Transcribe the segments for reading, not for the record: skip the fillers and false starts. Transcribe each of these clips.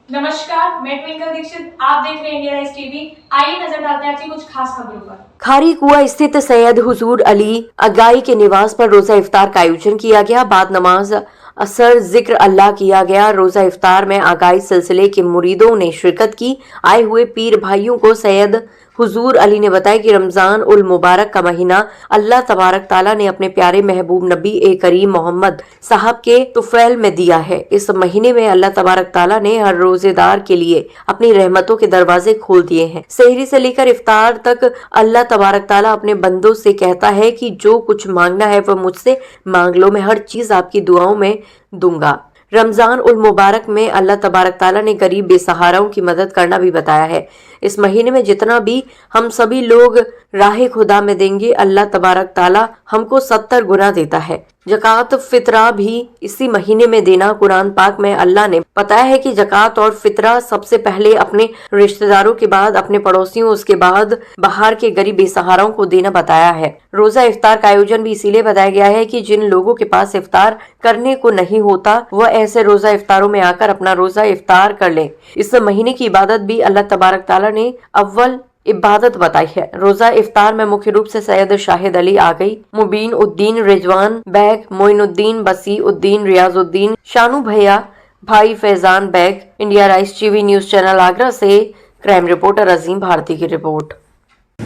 नमस्कार, मैं ट्विंकल दीक्षित, आप देख रहे हैं इंडिया राइज टीवी। आइए नजर डालते हैं आज की कुछ खास खबरों पर। खारी कुआ स्थित सैयद हुजूर अली अगाई के निवास पर रोजा इफ्तार का आयोजन किया गया। बाद नमाज असर जिक्र अल्लाह किया गया। रोजा इफ्तार में आगाई सिलसिले के मुरीदों ने शिरकत की। आए हुए पीर भाइयों को सैयद हुजूर अली ने बताया कि रमजान उल मुबारक का महीना अल्लाह तबारक ताला ने अपने प्यारे महबूब नबी ए करीम मोहम्मद साहब के तुफैल में दिया है। इस महीने में अल्लाह तबारक ताला ने हर रोजेदार के लिए अपनी रहमतों के दरवाजे खोल दिए हैं। सहरी से लेकर इफ्तार तक अल्लाह तबारक ताला अपने बंदों से कहता है कि जो कुछ मांगना है वह मुझसे मांग लो, मैं हर चीज आपकी दुआओं में दूंगा। रमजान उल मुबारक में अल्लाह तबारक ताला ने गरीब बेसहाराओं की मदद करना भी बताया है। इस महीने में जितना भी हम सभी लोग राह खुदा में देंगे, अल्लाह तबारक ताला हमको 70 गुना देता है। जकात फितरा भी इसी महीने में देना। कुरान पाक में अल्लाह ने बताया है कि जकात और फितरा सबसे पहले अपने रिश्तेदारों के बाद अपने पड़ोसियों, उसके बाद बाहर के गरीब बेसहाराओं को देना बताया है। रोजा इफ्तार का आयोजन भी इसीलिए बताया गया है कि जिन लोगों के पास इफ्तार करने को नहीं होता वह ऐसे रोजा इफ्तारों में आकर अपना रोजा इफ्तार कर ले। इस महीने की इबादत भी अल्लाह तबारक ताला ने अव्वल इबादत बताई है। रोजा इफ्तार में मुख्य रूप से सैयद शाहिद अली आगई, मुबीन उद्दीन, रिजवान बैग, मोइनुद्दीन, बसी उद्दीन, रियाजुद्दीन, शानू भैया, भाई Faizan bag. India rise TV news channel Agra से क्राइम रिपोर्टर अजीम भारती की रिपोर्ट।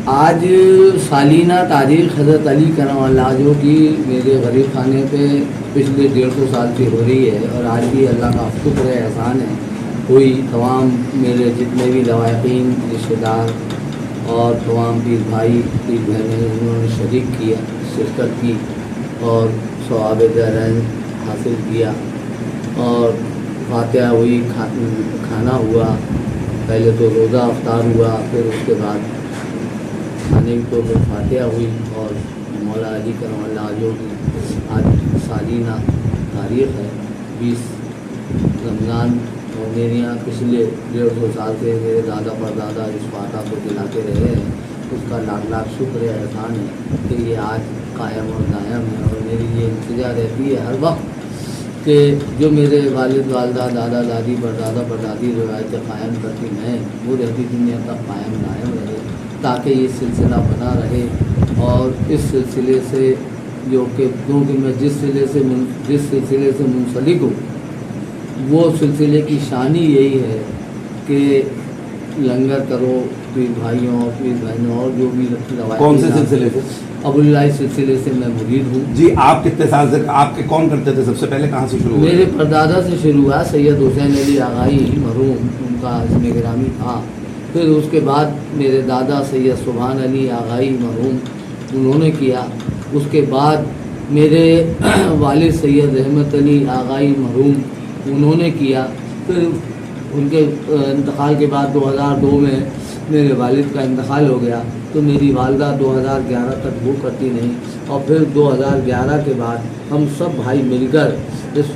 आज सालीना तारीख हज़रत अली करमल्लाह जो की मेरे गरीब खाने पे पिछले 150 साल से हो रही है और आज भी अल्लाह का शुक्र है, एहसान है, हुई। तमाम मेरे जितने भी लवाकिन, रिश्तेदार और तमाम पीर भाई, पीर बहनें उन्होंने शिरकत की और सवाब दरन हासिल किया और फातिहा हुई, खाना हुआ। पहले तो रोज़ा इफ्तार हुआ, फिर उसके बाद खाने को फिर फातिहा हुई और मौला अली करमल्लाह जो आज सालीना तारीख़ है 20 रमज़ान, और मेरे यहाँ पिछले 150 साल से मेरे दादा परदादा इस फातहा को दिलाते रहे हैं। उसका लाख लाख शुक्र है, एहसान है कि ये आज कायम और दायम है। और मेरी ये इंतज़ार रहती है हर वक्त कि जो मेरे वालिद वालदा, दादा दादी, परदादा परदादी रिवायतें कायम करती हैं वो रहती दुनिया तक कायम दायम रहे, ताकि ये सिलसिला बना रहे। और इस सिलसिले से जो कि क्योंकि मैं जिस सिलसिले से मुंसलिक हूँ वो सिलसिले की शानी यही है कि लंगर करो पीर भाइयों और पीर बहनों और जो भी कौन से सिलसिले से? अबुल्लाई सिलसिले से मैं मुरीद हूँ। जी, आप कितने साल से आपके कौन करते थे? सबसे पहले कहाँ से शुरू हुआ? मेरे परदादा से शुरू हुआ, सैयद हुसैन अली आगाई मरहूम, उनका इसमें गिरामी था। फिर उसके बाद मेरे दादा सैयद सुभान अली आगाई मरहूम, उन्होंने किया। उसके बाद मेरे वालिद सैयद रहमत अली आगाई मरहूम, उन्होंने किया। फिर उनके इंतकाल के बाद 2002 में मेरे वालिद का इंतकाल हो गया, तो मेरी वालदा 2011 तक वो करती नहीं। और फिर 2011 के बाद हम सब भाई मिलकर इस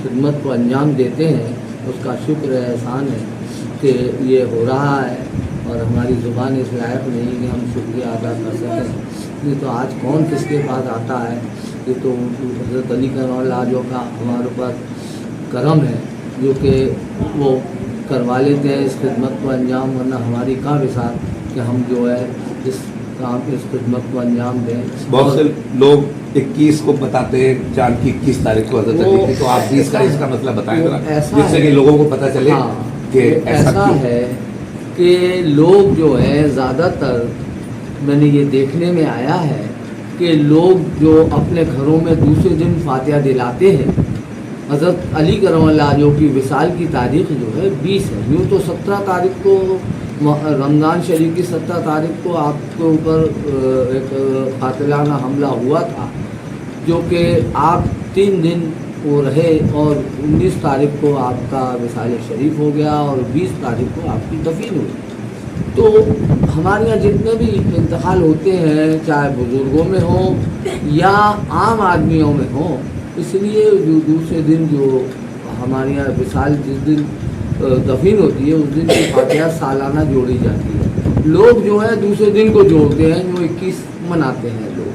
खिदमत को अंजाम देते हैं। उसका शुक्र है, एहसान है कि ये हो रहा है और हमारी ज़ुबान इस लायक नहीं कि हम शुक्रिया अदा कर सकें। नहीं तो आज कौन किसके पास आता है। ये तो हज़रत अली करमल्लाह जो का हमारे ऊपर करम है जो कि वो करवा लेते हैं इस खिदमत को अंजाम, वरना हमारी कहाँ विसार कि हम जो है इस खिदमत को अंजाम दें। बहुत से लोग 21 को बताते हैं, चांद की 21 तारीख को हज़रत अली की, तो आप 20 का इसका मतलब बताएं जरा, जिससे कि लोगों को पता चले। हाँ, कि ऐसा है कि लोग जो है ज़्यादातर मैंने ये देखने में आया है कि लोग जो अपने घरों में दूसरे दिन फातिहा दिलाते हैं। हज़रत अली करमल्लाह जो की विसाल की तारीख़ जो है 20 है। यूँ तो 17 तारीख को रमज़ान शरीफ की 17 तारीख को आपके ऊपर एक कातिलाना हमला हुआ था, जो कि आप 3 दिन वो रहे और 19 तारीख को आपका विसाल शरीफ हो गया और 20 तारीख को आपकी दफीन हुई। तो हमारे यहाँ जितने भी इंतकाल होते हैं, चाहे बुज़ुर्गों में हो या आम आदमियों में हो, इसलिए जो दूसरे दिन जो हमारे यहाँ विसाल जिस दिन दफीन होती है उस दिन की फातिहा सालाना जोड़ी जाती है। लोग जो है दूसरे दिन को जोड़ते हैं, जो 21 मनाते हैं लोग।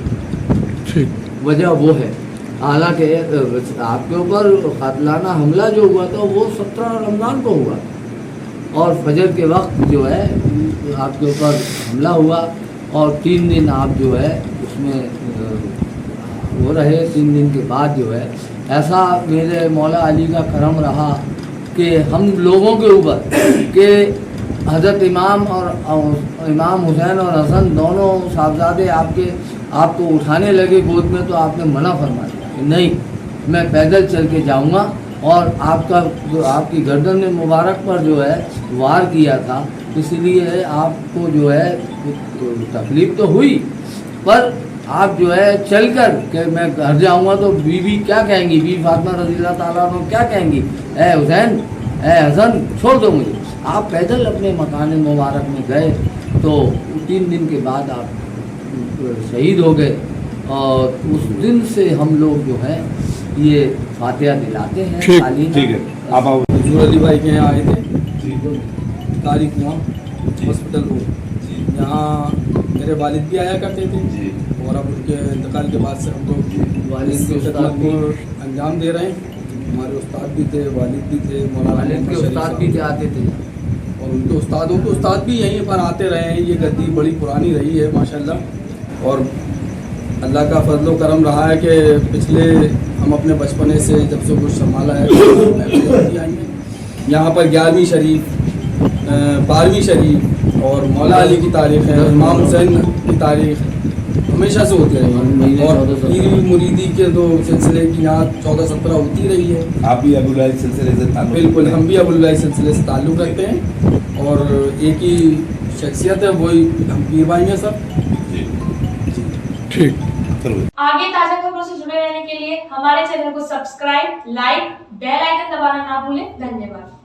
ठीक, वजह वो है हालांकि आपके ऊपर कातलाना हमला जो हुआ था वो 17 रमज़ान को हुआ और फजर के वक्त जो है आपके ऊपर हमला हुआ और 3 दिन आप जो है उसमें वो रहे। 3 दिन के बाद जो है ऐसा मेरे मौला अली का करम रहा कि हम लोगों के ऊपर कि हज़रत इमाम और इमाम हुसैन और हसन दोनों साहबजादे आपको उठाने लगे गोद में, तो आपने मना फरमा दिया कि नहीं, मैं पैदल चल के जाऊंगा। और आपकी गर्दन मुबारक पर जो है वार किया था, इसलिए आपको जो है तकलीफ़ तो हुई, पर आप जो है चलकर कि मैं घर जाऊंगा तो बीवी क्या कहेंगी, बीवी फातिमा रज़ी अल्लाह ताला अन्हा क्या कहेंगी, ए हुसैन ए हसन छोड़ दो मुझे। आप पैदल अपने मकान मुबारक में गए तो 3 दिन के बाद आप शहीद हो गए। और उस दिन से हम लोग जो है ये फातिहा दिलाते हैं। ठीक है, आप आओ। हुजूर अली भाई के यहाँ आए थे, तारीख हुआ हॉस्पिटल रोड, यहाँ मेरे वालिद भी आया करते थे और अब उनके इंतकाल के बाद से हम लोग वालिद की खिदमत को अंजाम दे रहे हैं। हमारे उस्ताद भी थे, वालिद भी थे, वालिद के उस्ताद भी आते थे और उनके उस्तादों के उस्ताद भी यहीं पर आते रहे हैं। ये गद्दी बड़ी पुरानी रही है माशाल्लाह, और अल्लाह का फजल करम रहा है कि पिछले हम अपने बचपने से जब से कुछ संभाला है आई हैं। यहाँ पर 11वीं शरीफ, 12वीं शरीफ और मौला अली की तारीख़ है, इमाम हुसैन की तारीख़ हमेशा से होती रही है। और पीर मुरीदी के तो सिलसिले की यहाँ 14-17 होती रही है। आप भी अबू लाइल सिलसिले से ताल्लुक़? बिल्कुल, हम भी अबू लाइल सिलसिले से ताल्लुक़ रखते हैं और एक ही शख्सियत है, वही हम पीर भाई हैं सब। ठीक, चलो। आगे ताजा खबरों से जुड़े रहने के लिए हमारे चैनल को सब्सक्राइब, लाइक, बेल आइकन दबाना ना भूलें। धन्यवाद।